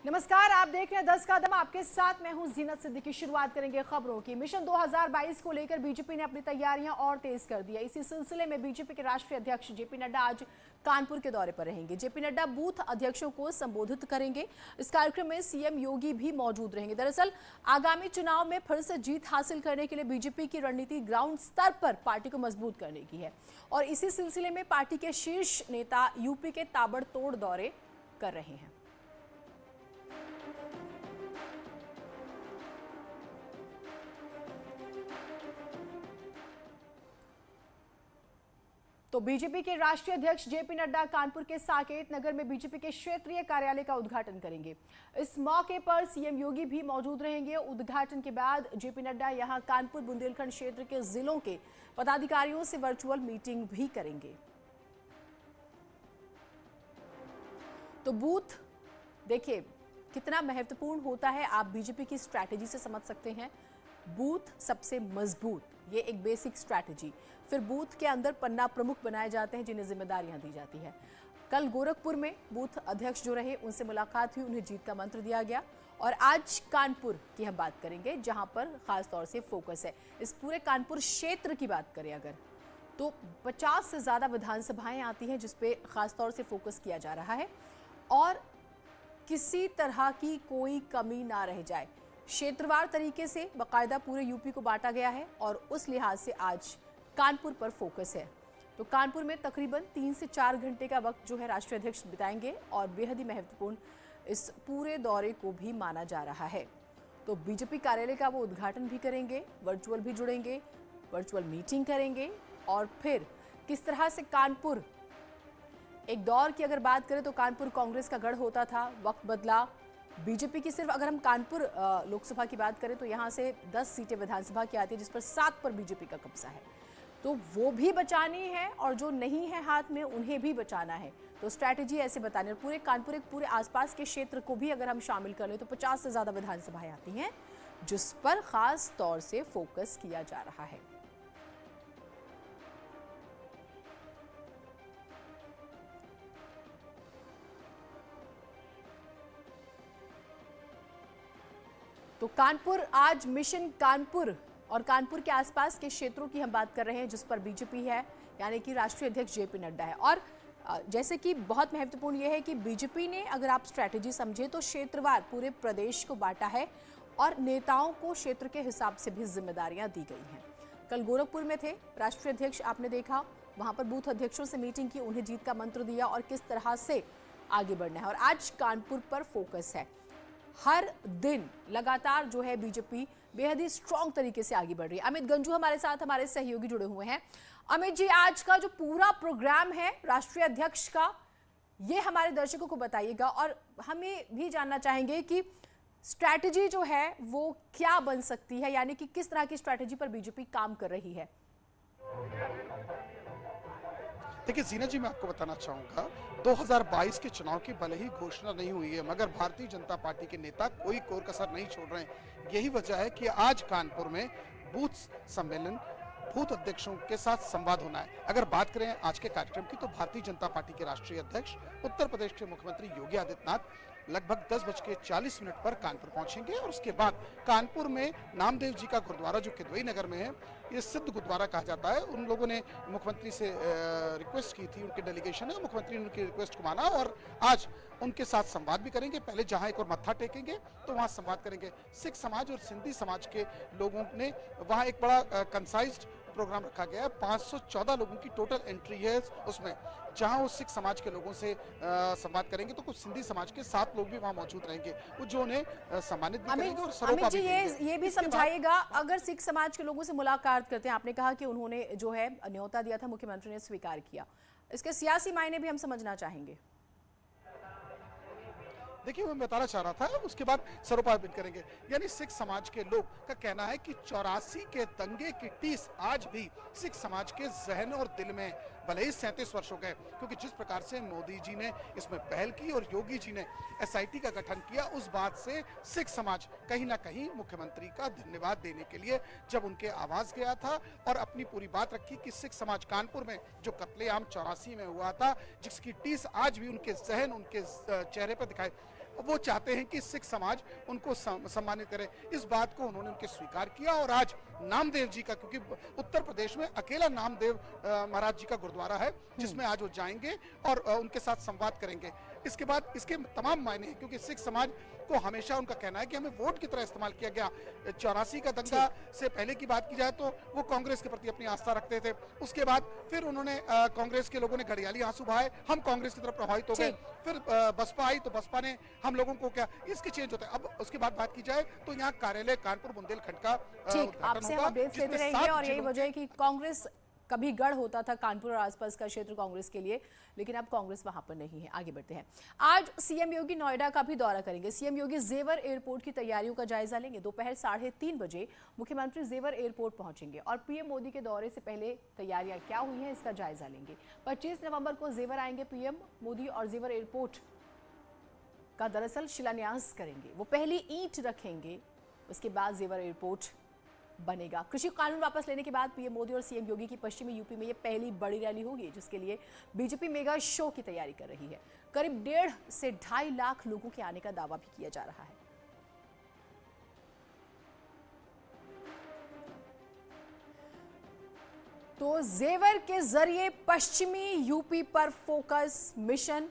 नमस्कार, आप देख रहे हैं 10 कदम। आपके साथ मैं हूं जीनत सिद्दीकी। शुरुआत करेंगे खबरों की। मिशन 2022 को लेकर बीजेपी ने अपनी तैयारियां और तेज कर दी है। इसी सिलसिले में बीजेपी के राष्ट्रीय अध्यक्ष जेपी नड्डा आज कानपुर के दौरे पर रहेंगे। जेपी नड्डा बूथ अध्यक्षों को संबोधित करेंगे। इस कार्यक्रम में सीएम योगी भी मौजूद रहेंगे। दरअसल आगामी चुनाव में फिर से जीत हासिल करने के लिए बीजेपी की रणनीति ग्राउंड स्तर पर पार्टी को मजबूत करने की है और इसी सिलसिले में पार्टी के शीर्ष नेता यूपी के ताबड़तोड़ दौरे कर रहे हैं। तो बीजेपी के राष्ट्रीय अध्यक्ष जेपी नड्डा कानपुर के साकेत नगर में बीजेपी के क्षेत्रीय कार्यालय का उद्घाटन करेंगे। इस मौके पर सीएम योगी भी मौजूद रहेंगे। उद्घाटन के बाद जेपी नड्डा यहां कानपुर बुंदेलखंड क्षेत्र के जिलों के पदाधिकारियों से वर्चुअल मीटिंग भी करेंगे। तो बूथ देखिए कितना महत्वपूर्ण होता है, आप बीजेपी की स्ट्रैटेजी से समझ सकते हैं। बूथ सबसे मजबूत, ये एक बेसिक स्ट्रैटेजी। फिर बूथ के अंदर पन्ना प्रमुख बनाए जाते हैं जिन्हें जिम्मेदारियां दी जाती है। कल गोरखपुर में बूथ अध्यक्ष जो रहे उनसे मुलाकात हुई, उन्हें जीत का मंत्र दिया गया। और आज कानपुर की हम बात करेंगे जहां पर खास तौर से फोकस है। इस पूरे कानपुर क्षेत्र की बात करें अगर तो 50 से ज्यादा विधानसभाएं आती हैं जिसपे खास तौर से फोकस किया जा रहा है और किसी तरह की कोई कमी ना रह जाए। क्षेत्रवार तरीके से बाकायदा पूरे यूपी को बांटा गया है और उस लिहाज से आज कानपुर पर फोकस है। तो कानपुर में तकरीबन 3 से 4 घंटे का वक्त जो है राष्ट्रीय अध्यक्ष बिताएंगे और बेहद ही महत्वपूर्ण इस पूरे दौरे को भी माना जा रहा है। तो बीजेपी कार्यालय का वो उद्घाटन भी करेंगे, वर्चुअल भी जुड़ेंगे, वर्चुअल मीटिंग करेंगे और फिर किस तरह से कानपुर, एक दौर की अगर बात करें तो कानपुर कांग्रेस का गढ़ होता था, वक्त बदला। बीजेपी की सिर्फ अगर हम कानपुर लोकसभा की बात करें तो यहां से 10 सीटें विधानसभा की आती है जिस पर 7 पर बीजेपी का कब्जा है। तो वो भी बचानी है और जो नहीं है हाथ में उन्हें भी बचाना है। तो स्ट्रैटेजी ऐसे बतानी है। पूरे कानपुर, एक पूरे आसपास के क्षेत्र को भी अगर हम शामिल कर ले तो 50 से ज्यादा विधानसभाएं आती हैं जिस पर खास तौर से फोकस किया जा रहा है। तो कानपुर, आज मिशन कानपुर और कानपुर के आसपास के क्षेत्रों की हम बात कर रहे हैं जिस पर बीजेपी है, यानी कि राष्ट्रीय अध्यक्ष जेपी नड्डा है। और जैसे कि बहुत महत्वपूर्ण यह है कि बीजेपी ने अगर आप स्ट्रैटेजी समझे तो क्षेत्रवार पूरे प्रदेश को बांटा है और नेताओं को क्षेत्र के हिसाब से भी जिम्मेदारियां दी गई हैं। कल गोरखपुर में थे राष्ट्रीय अध्यक्ष, आपने देखा वहां पर बूथ अध्यक्षों से मीटिंग की, उन्हें जीत का मंत्र दिया और किस तरह से आगे बढ़ना है। और आज कानपुर पर फोकस है। हर दिन लगातार जो है बीजेपी बेहद ही स्ट्रॉन्ग तरीके से आगे बढ़ रही है। अमित गंजू हमारे साथ, हमारे सहयोगी जुड़े हुए हैं। अमित जी, आज का जो पूरा प्रोग्राम है राष्ट्रीय अध्यक्ष का, ये हमारे दर्शकों को बताइएगा और हमें भी जानना चाहेंगे कि स्ट्रैटेजी जो है वो क्या बन सकती है, यानी कि किस तरह की स्ट्रैटेजी पर बीजेपी काम कर रही है। देखिए जीना जी, मैं आपको बताना चाहूंगा 2022 के चुनाव की भले ही घोषणा नहीं हुई है मगर भारतीय जनता पार्टी के नेता कोई कोर कसर नहीं छोड़ रहे हैं। यही वजह है कि आज कानपुर में बूथ सम्मेलन, बूथ अध्यक्षों के साथ संवाद होना है। अगर बात करें आज के कार्यक्रम की तो भारतीय जनता पार्टी के राष्ट्रीय अध्यक्ष उत्तर प्रदेश के मुख्यमंत्री योगी आदित्यनाथ लगभग 10:40 पर कानपुर पहुंचेंगे और उसके बाद कानपुर में नामदेव जी का गुरुद्वारा जो किदवई नगर में है, ये सिद्ध गुरुद्वारा कहा जाता है। उन लोगों ने मुख्यमंत्री से रिक्वेस्ट की थी, उनके डेलीगेशन है, मुख्यमंत्री ने उनकी रिक्वेस्ट को माना और आज उनके साथ संवाद भी करेंगे। पहले जहां एक और मत्था टेकेंगे तो वहां संवाद करेंगे। सिख समाज और सिंधी समाज के लोगों ने वहां एक बड़ा कंसाइज्ड प्रोग्राम रखा गया है। 514 लोगों की टोटल एंट्री है उसमें, जहां वो सिख समाज के लोगों से संवाद करेंगे तो कुछ सिंधी समाज के 7 लोग भी वहां मौजूद रहेंगे, वो जो उन्हें सम्मानित भी करेंगे और सरोपा भी देंगे। ये भी समझाइएगा, अगर सिख समाज के लोगों से मुलाकात करते हैं, आपने कहा कि उन्होंने जो है न्योता दिया था, मुख्यमंत्री ने स्वीकार किया, इसके सियासी मायने भी हम समझना चाहेंगे। देखिए मैं बताना चाह रहा था, उसके बाद सरोपा भी करेंगे। यानी सिख समाज के लोग का कहना है कि 84 के दंगे की टीस आज भी सिख समाज के जहन और दिल में, भले ही 37 वर्ष हो गए, क्योंकि जिस प्रकार से मोदी जी ने इसमें पहल की और योगी जी ने एसआईटी का गठन किया, उस बात से सिख समाज कहीं ना कहीं मुख्यमंत्री का धन्यवाद देने के लिए जब उनके आवाज गया था और अपनी पूरी बात रखी कि सिख समाज कानपुर में जो कत्लेआम 84 में हुआ था, जिसकी टीस आज भी उनके जहन, उनके चेहरे पर दिखाई वो चाहते हैं कि सिख समाज उनको सम्मानित करे। इस बात को उन्होंने उनके स्वीकार किया और आज नामदेव जी का, क्योंकि उत्तर प्रदेश में अकेला नामदेव महाराज जी का गुरुद्वारा है जिसमें आज वो जाएंगे और उनके साथ संवाद करेंगे। इसके बाद इसके तमाम मायने हैं, क्योंकि सिख समाज को हमेशा उनका कहना है कि हमें वोट की तरह इस्तेमाल किया गया। 84 का दंगा से पहले की बात की जाए तो वो कांग्रेस के प्रति अपनी आस्था रखते थे। उसके बाद फिर उन्होंने कांग्रेस के लोगों ने घड़ियाली आंसू बहाए, हम कांग्रेस की तरफ प्रभावित हो गए। फिर बसपा आई तो बसपा ने हम लोगों को क्या इसके चेंज होता है। अब उसके बाद बात की जाए तो यहाँ कार्यालय कानपुर बुंदेलखंड का आपसे हम अपडेट्स लेते रहेंगे और यही वजह है कि कांग्रेस कभी गढ़ होता था कानपुर और आसपास का क्षेत्र कांग्रेस के लिए, लेकिन अब कांग्रेस वहां पर नहीं है। आगे बढ़ते हैं। आज सीएम योगी नोएडा का भी दौरा करेंगे। सीएम योगी जेवर एयरपोर्ट की तैयारियों का जायजा लेंगे। दोपहर 3:30 बजे मुख्यमंत्री जेवर एयरपोर्ट पहुंचेंगे और पीएम मोदी के दौरे से पहले तैयारियां क्या हुई हैं इसका जायजा लेंगे। 25 नवंबर को जेवर आएंगे पीएम मोदी और जेवर एयरपोर्ट का दरअसल शिलान्यास करेंगे। वो पहली ईंट रखेंगे, उसके बाद जेवर एयरपोर्ट बनेगा। कृषि कानून वापस लेने के बाद पीएम मोदी और सीएम योगी की पश्चिमी यूपी में ये पहली बड़ी रैली होगी, जिसके लिए बीजेपी मेगा शो की तैयारी कर रही है। करीब 1.5 से 2.5 लाख लोगों के आने का दावा भी किया जा रहा है। तो जेवर के जरिए पश्चिमी यूपी पर फोकस मिशन।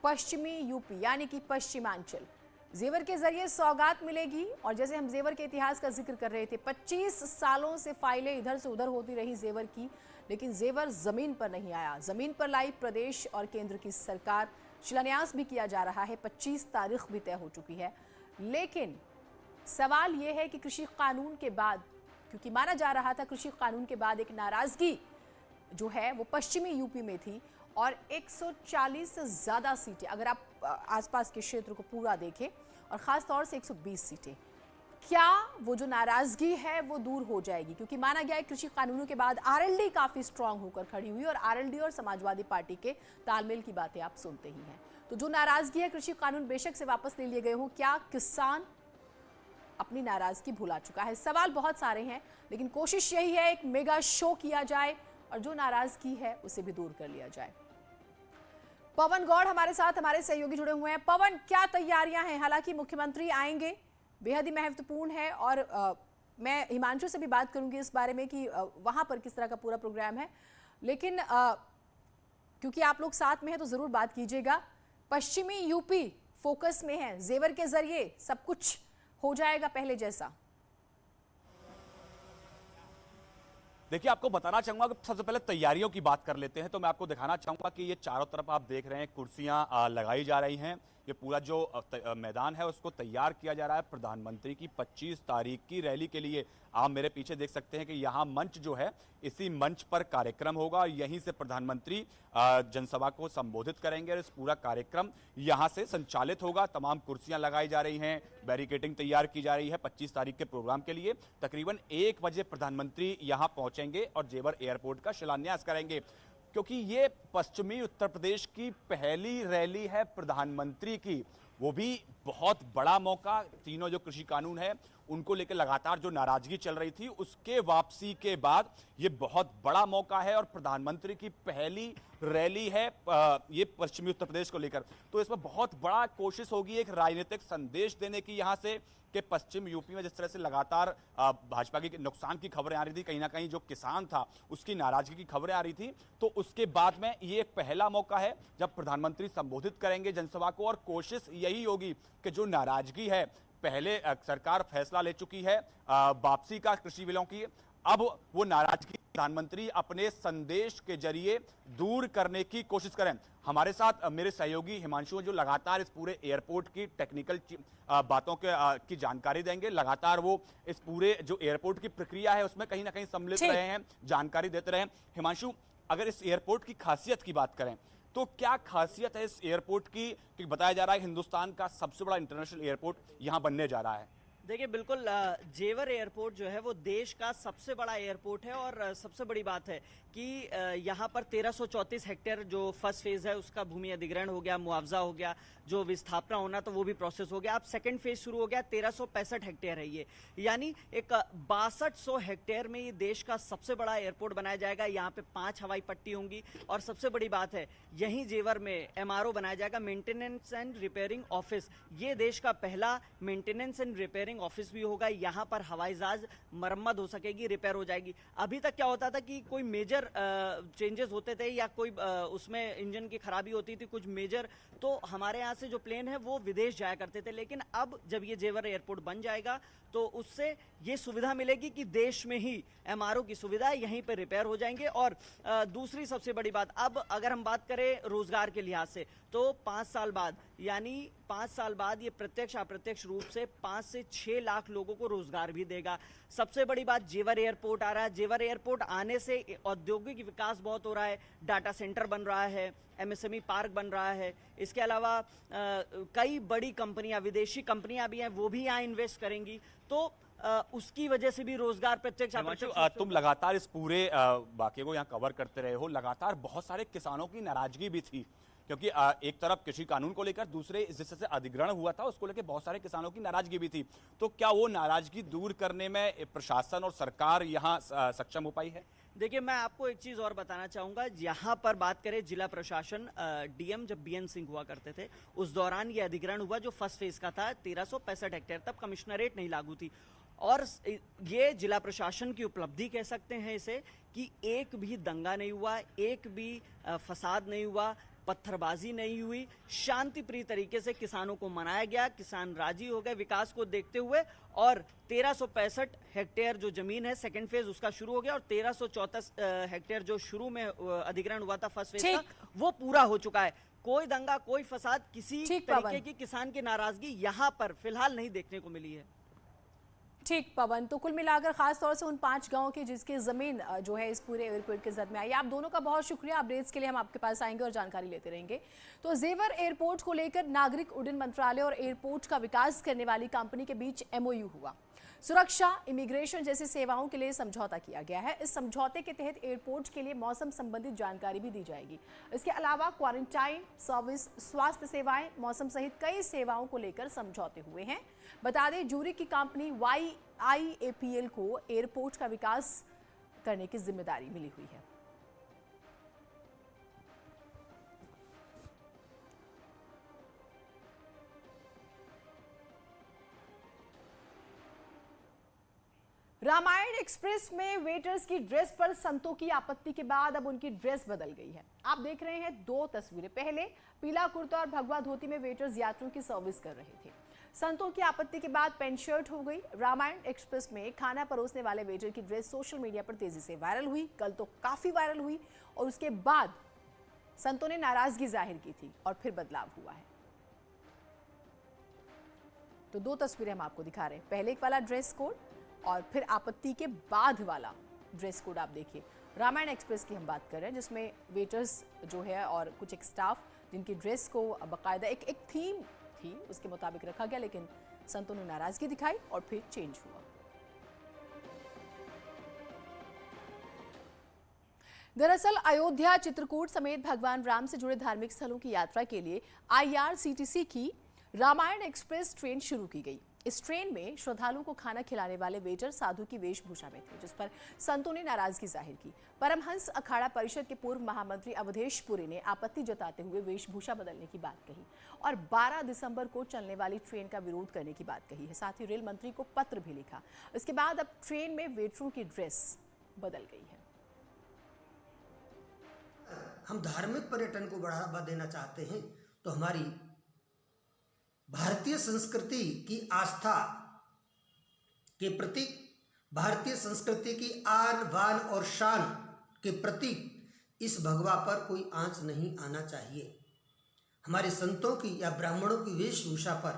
पश्चिमी यूपी यानी कि पश्चिमांचल, जेवर के जरिए सौगात मिलेगी। और जैसे हम जेवर के इतिहास का जिक्र कर रहे थे, 25 सालों से फाइलें इधर से उधर होती रही जेवर की, लेकिन जेवर जमीन पर नहीं आया। जमीन पर लाई प्रदेश और केंद्र की सरकार। शिलान्यास भी किया जा रहा है, 25 तारीख भी तय हो चुकी है। लेकिन सवाल यह है कि कृषि कानून के बाद, क्योंकि माना जा रहा था कृषि कानून के बाद एक नाराजगी जो है वो पश्चिमी यूपी में थी और 140 से ज्यादा सीटें, अगर आप आसपास के क्षेत्र को पूरा देखें, और खास तौर से 120 सीटें, क्या वो जो नाराजगी है वो दूर हो जाएगी? क्योंकि माना गया है कृषि कानूनों के बाद आरएलडी काफी स्ट्रांग होकर खड़ी हुई और आरएलडी और समाजवादी पार्टी के तालमेल की बातें आप सुनते ही हैं। तो जो नाराजगी है, कृषि कानून बेशक से वापस ले लिए गए हों, क्या किसान अपनी नाराजगी भुला चुका है? सवाल बहुत सारे हैं, लेकिन कोशिश यही है एक मेगा शो किया जाए और जो नाराजगी है उसे भी दूर कर लिया जाए। पवन गौड़ हमारे साथ, हमारे सहयोगी जुड़े हुए हैं। पवन, क्या तैयारियां हैं? हालांकि मुख्यमंत्री आएंगे, बेहद ही महत्वपूर्ण है, और मैं हिमांशु से भी बात करूंगी इस बारे में कि वहां पर किस तरह का पूरा प्रोग्राम है, लेकिन क्योंकि आप लोग साथ में हैं तो जरूर बात कीजिएगा। पश्चिमी यूपी फोकस में है, जेवर के जरिए सब कुछ हो जाएगा पहले जैसा? देखिए, आपको बताना चाहूंगा कि सबसे पहले तैयारियों की बात कर लेते हैं तो मैं आपको दिखाना चाहूंगा कि ये चारों तरफ आप देख रहे हैं कुर्सियां लगाई जा रही हैं। ये पूरा जो मैदान है उसको तैयार किया जा रहा है प्रधानमंत्री की 25 तारीख की रैली के लिए। आप मेरे पीछे देख सकते हैं कि यहाँ मंच जो है, इसी मंच पर कार्यक्रम होगा। यहीं से प्रधानमंत्री जनसभा को संबोधित करेंगे और इस पूरा कार्यक्रम यहाँ से संचालित होगा। तमाम कुर्सियां लगाई जा रही हैं, बैरिकेडिंग तैयार की जा रही है 25 तारीख के प्रोग्राम के लिए। तकरीबन 1 बजे प्रधानमंत्री यहाँ पहुंचेंगे और जेवर एयरपोर्ट का शिलान्यास करेंगे, क्योंकि ये पश्चिमी उत्तर प्रदेश की पहली रैली है प्रधानमंत्री की, वो भी बहुत बड़ा मौका। तीनों जो कृषि कानून है उनको लेकर लगातार जो नाराजगी चल रही थी, उसके वापसी के बाद ये बहुत बड़ा मौका है और प्रधानमंत्री की पहली रैली है ये पश्चिमी उत्तर प्रदेश को लेकर। तो इसमें बहुत बड़ा कोशिश होगी एक राजनीतिक संदेश देने की यहाँ से, कि पश्चिम यूपी में जिस तरह से लगातार भाजपा की नुकसान की खबरें आ रही थी, कहीं ना कहीं जो किसान था उसकी नाराजगी की खबरें आ रही थी, तो उसके बाद में ये एक पहला मौका है जब प्रधानमंत्री संबोधित करेंगे जनसभा को। और कोशिश यही होगी कि जो नाराजगी है, पहले सरकार फैसला ले चुकी है वापसी का कृषि बिलों की, अब वो नाराजगी प्रधानमंत्री अपने संदेश के जरिए दूर करने की कोशिश करें। हमारे साथ मेरे सहयोगी हिमांशु जो लगातार इस पूरे एयरपोर्ट की टेक्निकल बातों की जानकारी देंगे। लगातार वो इस पूरे जो एयरपोर्ट की प्रक्रिया है उसमें कहीं ना कहीं सम्मिलित रहे हैं, जानकारी देते रहे हैं। हिमांशु, अगर इस एयरपोर्ट की खासियत की बात करें तो क्या खासियत है इस एयरपोर्ट की? क्योंकि बताया जा रहा है हिंदुस्तान का सबसे बड़ा इंटरनेशनल एयरपोर्ट यहां बनने जा रहा है। देखिए बिल्कुल जेवर एयरपोर्ट जो है वो देश का सबसे बड़ा एयरपोर्ट है और सबसे बड़ी बात है कि यहाँ पर 1334 हेक्टेयर जो फर्स्ट फेज है उसका भूमि अधिग्रहण हो गया, मुआवजा हो गया, जो विस्थापना होना तो वो भी प्रोसेस हो गया। अब सेकंड फेज शुरू हो गया, 1365 हेक्टेयर है ये, यानी एक 6200 हेक्टेयर में ये देश का सबसे बड़ा एयरपोर्ट बनाया जाएगा। यहाँ पे 5 हवाई पट्टी होंगी और सबसे बड़ी बात है यहीं जेवर में MRO बनाया जाएगा, मेंटेनेंस एंड रिपेयरिंग ऑफिस। ये देश का पहला मेंटेनेंस एंड रिपेयरिंग ऑफिस भी होगा। यहाँ पर हवाई जहाज मरम्मत हो सकेगी, रिपेयर हो जाएगी। अभी तक क्या होता था कि कोई मेजर चेंजेस होते थे या कोई उसमें इंजन की खराबी होती थी कुछ मेजर, तो हमारे यहाँ से जो प्लेन है वो विदेश जाया करते थे। लेकिन अब जब ये जेवर एयरपोर्ट बन जाएगा तो उससे ये सुविधा मिलेगी कि देश में ही MRO की सुविधा यहीं पे रिपेयर हो जाएंगे। और दूसरी सबसे बड़ी बात, अब अगर हम बात करें रोजगार के लिहाज से तो 5 साल बाद, यानी 5 साल बाद ये प्रत्यक्ष अप्रत्यक्ष रूप से 5 से 6 लाख लोगों को रोजगार भी देगा। सबसे बड़ी बात, जेवर एयरपोर्ट आ रहा है। जेवर एयरपोर्ट आने से औद्योगिक विकास बहुत हो रहा है, डाटा सेंटर बन रहा है, MSME पार्क बन रहा है। इसके अलावा कई बड़ी कंपनियां, विदेशी कंपनियां भी हैं, वो भी यहाँ इन्वेस्ट करेंगी, तो उसकी वजह से भी रोजगार प्रत्यक्ष अप्रत्यक्ष। तुम लगातार इस पूरे वाकये को यहाँ कवर करते रहे हो, लगातार बहुत सारे किसानों की नाराजगी भी थी, क्योंकि एक तरफ कृषि कानून को लेकर, दूसरे जिससे अधिग्रहण हुआ था उसको लेकर बहुत सारे किसानों की नाराजगी भी थी। तो क्या वो नाराजगी दूर करने में प्रशासन और सरकार यहाँ सक्षम हो पाई है? देखिए मैं आपको एक चीज और बताना चाहूंगा, यहाँ पर बात करें जिला प्रशासन, DM जब BN सिंह हुआ करते थे उस दौरान ये अधिग्रहण हुआ जो फर्स्ट फेज का था 1365 हेक्टेयर, तब कमिश्नरेट नहीं लागू थी। और ये जिला प्रशासन की उपलब्धि कह सकते हैं इसे, कि एक भी दंगा नहीं हुआ, एक भी फसाद नहीं हुआ, पत्थरबाजी नहीं हुई, शांति प्रिय तरीके से किसानों को मनाया गया, किसान राजी हो गए विकास को देखते हुए। और 1365 हेक्टेयर जो जमीन है सेकंड फेज उसका शुरू हो गया, और 1334 हेक्टेयर जो शुरू में अधिग्रहण हुआ था फर्स्ट फेज का, वो पूरा हो चुका है। कोई दंगा, कोई फसाद, किसी तरीके की किसान की नाराजगी यहाँ पर फिलहाल नहीं देखने को मिली है। ठीक पवन, तो कुल मिलाकर खास तौर से उन 5 गांवों की जिसकी जमीन जो है इस पूरे एयरपोर्ट के जद में आई। आप दोनों का बहुत शुक्रिया, अपडेट्स के लिए हम आपके पास आएंगे और जानकारी लेते रहेंगे। तो जेवर एयरपोर्ट को लेकर नागरिक उड्डयन मंत्रालय और एयरपोर्ट का विकास करने वाली कंपनी के बीच MOU हुआ। सुरक्षा, इमिग्रेशन जैसी सेवाओं के लिए समझौता किया गया है। इस समझौते के तहत एयरपोर्ट के लिए मौसम संबंधित जानकारी भी दी जाएगी। इसके अलावा क्वारंटाइन सर्विस, स्वास्थ्य सेवाएं, मौसम सहित कई सेवाओं को लेकर समझौते हुए हैं। बता दें, जूरी की कंपनी YIAPL को एयरपोर्ट का विकास करने की जिम्मेदारी मिली हुई है। रामायण एक्सप्रेस में वेटर्स की ड्रेस पर संतों की आपत्ति के बाद अब उनकी ड्रेस बदल गई है। आप देख रहे हैं 2 तस्वीरें। पहले पीला कुर्ता और भगवा धोती में वेटर्स यात्रियों की सर्विस कर रहे थे। संतों की आपत्ति के बाद पेंट शर्ट हो गई। रामायण एक्सप्रेस में खाना परोसने वाले वेटर की ड्रेस सोशल मीडिया पर तेजी से वायरल हुई। कल तो काफी वायरल हुई और उसके बाद संतों ने नाराजगी जाहिर की थी और फिर बदलाव हुआ है। तो 2 तस्वीरें हम आपको दिखा रहे हैं, पहले एक वाला ड्रेस कोड और फिर आपत्ति के बाद वाला ड्रेस कोड। आप देखिए, रामायण एक्सप्रेस की हम बात कर रहे हैं जिसमें वेटर्स जो है और कुछ एक स्टाफ जिनकी ड्रेस को बाकायदा एक थीम थी उसके मुताबिक रखा गया, लेकिन संतों ने नाराजगी दिखाई और फिर चेंज हुआ। दरअसल अयोध्या, चित्रकूट समेत भगवान राम से जुड़े धार्मिक स्थलों की यात्रा के लिए IRCTC की रामायण एक्सप्रेस ट्रेन शुरू की गई। इस ट्रेन में श्रद्धालुओं को खाना खिलाने वाले वेटर साधु की वेशभूषा में थे, जिस पर संतों ने नाराजगी जाहिर की। परमहंस अखाड़ा परिषद के पूर्व महामंत्री अवधेश पुरी ने आपत्ति जताते हुए वेशभूषा बदलने की बात कही और 12 दिसंबर को चलने वाली ट्रेन का विरोध करने की बात कही है। साथ ही रेल मंत्री को पत्र भी लिखा। इसके बाद अब ट्रेन में वेटरों की ड्रेस बदल गई है। हम धार्मिक पर्यटन को बढ़ावा देना चाहते हैं तो हमारी भारतीय संस्कृति की आस्था के प्रति, भारतीय संस्कृति की आन बान और शान के प्रति इस भगवा पर कोई आंच नहीं आना चाहिए। हमारे संतों की या ब्राह्मणों की वेशभूषा पर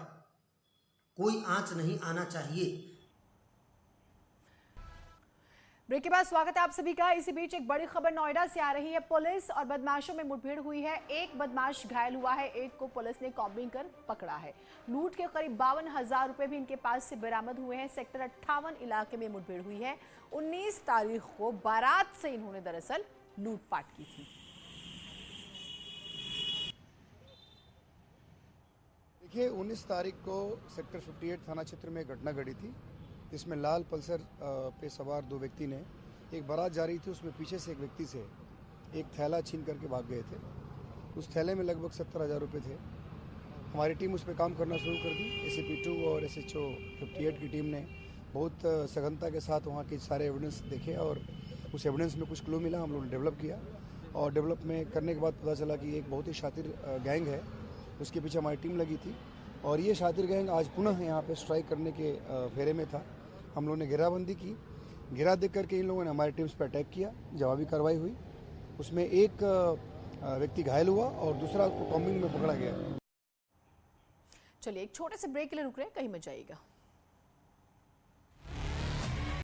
कोई आंच नहीं आना चाहिए। ब्रेक के बाद स्वागत है आप सभी का। इसी बीच एक बड़ी खबर नोएडा से आ रही है। पुलिस और बदमाशों में मुठभेड़ हुई है। एक बदमाश घायल हुआ है, एक को पुलिस ने कॉम्बिंग कर पकड़ा है। लूट के करीब 52,000 रुपए भी इनके पास से बरामद हुए हैं। सेक्टर 58 इलाके में मुठभेड़ हुई है। 19 तारीख को बारात से इन्होंने दरअसल लूटपाट की थी। देखिए 19 तारीख को सेक्टर 58 थाना क्षेत्र में घटना घटी थी, जिसमें लाल पल्सर पे सवार दो व्यक्ति ने, एक बारात जा रही थी, उसमें पीछे से एक व्यक्ति से एक थैला छीन करके भाग गए थे। उस थैले में लगभग 70,000 रुपये थे। हमारी टीम उस पर काम करना शुरू कर दी। ACP2 और SHO 58 की टीम ने बहुत सघनता के साथ वहाँ के सारे एविडेंस देखे और उस एविडेंस में कुछ क्लू मिला, हम लोगों ने डेवलप किया और डेवलप में करने के बाद पता चला कि एक बहुत ही शातिर गैंग है, उसके पीछे हमारी टीम लगी थी और ये शातिर गैंग आज पुनः यहाँ पे स्ट्राइक करने के फेरे में था। हम लोगों ने घेराबंदी की। घेरा देख करके इन लोगों ने हमारी टीम्स पर अटैक किया, जवाबी कार्रवाई हुई। उसमें एक व्यक्ति घायल हुआ और दूसरा को कॉम्बिंग में पकड़ा गया। चलिए एक छोटे से ब्रेक के लिए रुक रहे हैं, कहीं मत जाइएगा।